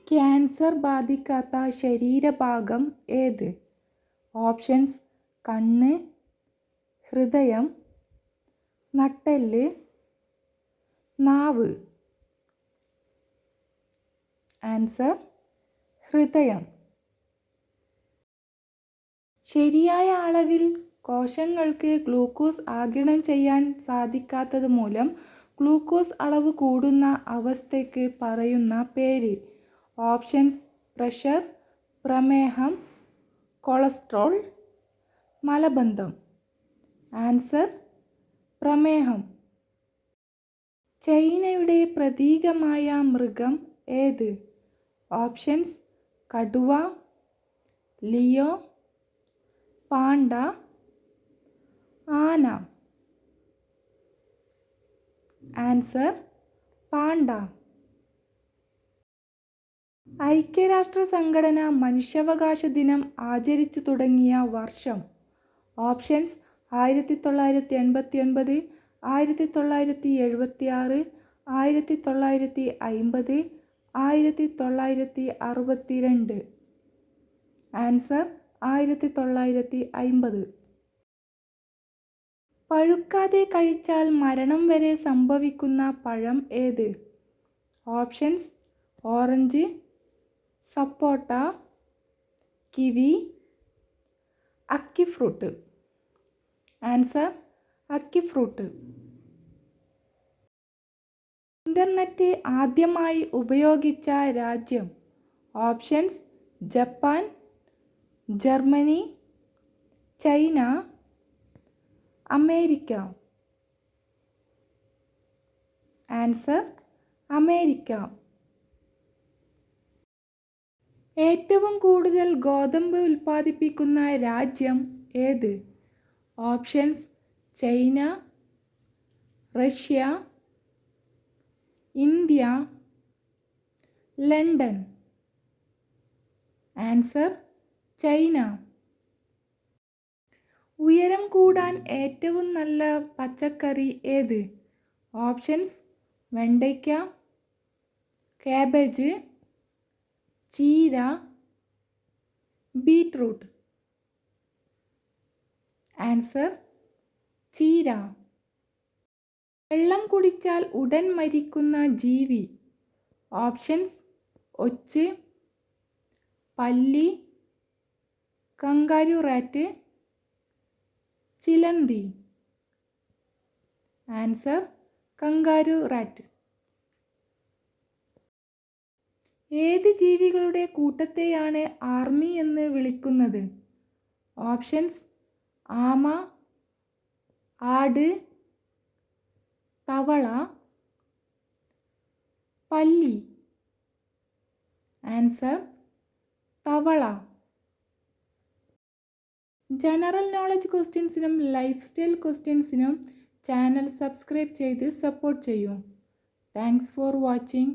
Cancer ബാധിക്കാത്ത ശരീരഭാഗം ഏത്? Options: കണ്ണ്, ഹൃദയം, നട്ടെല്ല്, നാവ്. ആൻസർ: ഹൃദയം. ശരിയായ അളവിൽ കോശങ്ങൾക്ക് ഗ്ലൂക്കോസ് ആഗിരണം ചെയ്യാൻ സാധിക്കാത്തത് മൂലം ഗ്ലൂക്കോസ് അളവ് കൂടുന്ന അവസ്ഥയ്ക്ക് പറയുന്ന പേര്. ഓപ്ഷൻസ്: പ്രഷർ, പ്രമേഹം, കൊളസ്ട്രോൾ, മലബന്ധം. ആൻസർ: പ്രമേഹം. ചൈനയുടെ പ്രതീകമായ മൃഗം ഏത്? ഓപ്ഷൻസ്: കടുവ, ലിയോ, പാണ്ട, ആന. Answer: Panda. ഐക്യരാഷ്ട്ര സംഘടന മനുഷ്യാവകാശ ദിനം ആചരിച്ചു തുടങ്ങിയ വർഷം. ഓപ്ഷൻസ്: 1989, 1976, 1950, 1962. ആൻസർ: 1950. പഴുക്കാതെ കഴിച്ചാൽ മരണം വരെ സംഭവിക്കുന്ന പഴം ഏത്? Options: orange, sapota, kiwi, akee fruit. Answer: akee fruit. Internet ആദ്യമായി ഉപയോഗിച്ച രാജ്യം. Options: Japan, Germany, China, America. Answer: America. ഏറ്റവും കൂടുതൽ ഗോതമ്പ് ഉൽപ്പാദിപ്പിക്കുന്ന രാജ്യം ഏത്? Options: China, Russia, India, London. Answer: China. ഉയരം കൂടാൻ ഏറ്റവും നല്ല പച്ചക്കറി ഏത്? ഓപ്ഷൻസ്: വെണ്ടയ്ക്ക, കാബേജ്, ചീര, ബീറ്റ്റൂട്ട്. ആൻസർ: ചീര. വെള്ളം കുടിച്ചാൽ ഉടൻ മരിക്കുന്ന ജീവി. ഓപ്ഷൻസ്: ഒച്ച്, പല്ലി, കങ്കാരു റാറ്റ്, ചിലന്തി. Answer: kangaroo rat. ഏത് ജീവികളുടെ കൂട്ടത്തെയാണ് ആർമി എന്ന് വിളിക്കുന്നത്? ഓപ്ഷൻസ്: ആമ, ആട്, തവള, പല്ലി. ആൻസർ: തവള. ജനറൽ നോളജ് ക്വസ്റ്റ്യൻസിനും ലൈഫ് സ്റ്റൈൽ ക്വസ്റ്റ്യൻസിനും ചാനൽ സബ്സ്ക്രൈബ് ചെയ്ത് സപ്പോർട്ട് ചെയ്യൂ. Thanks for watching.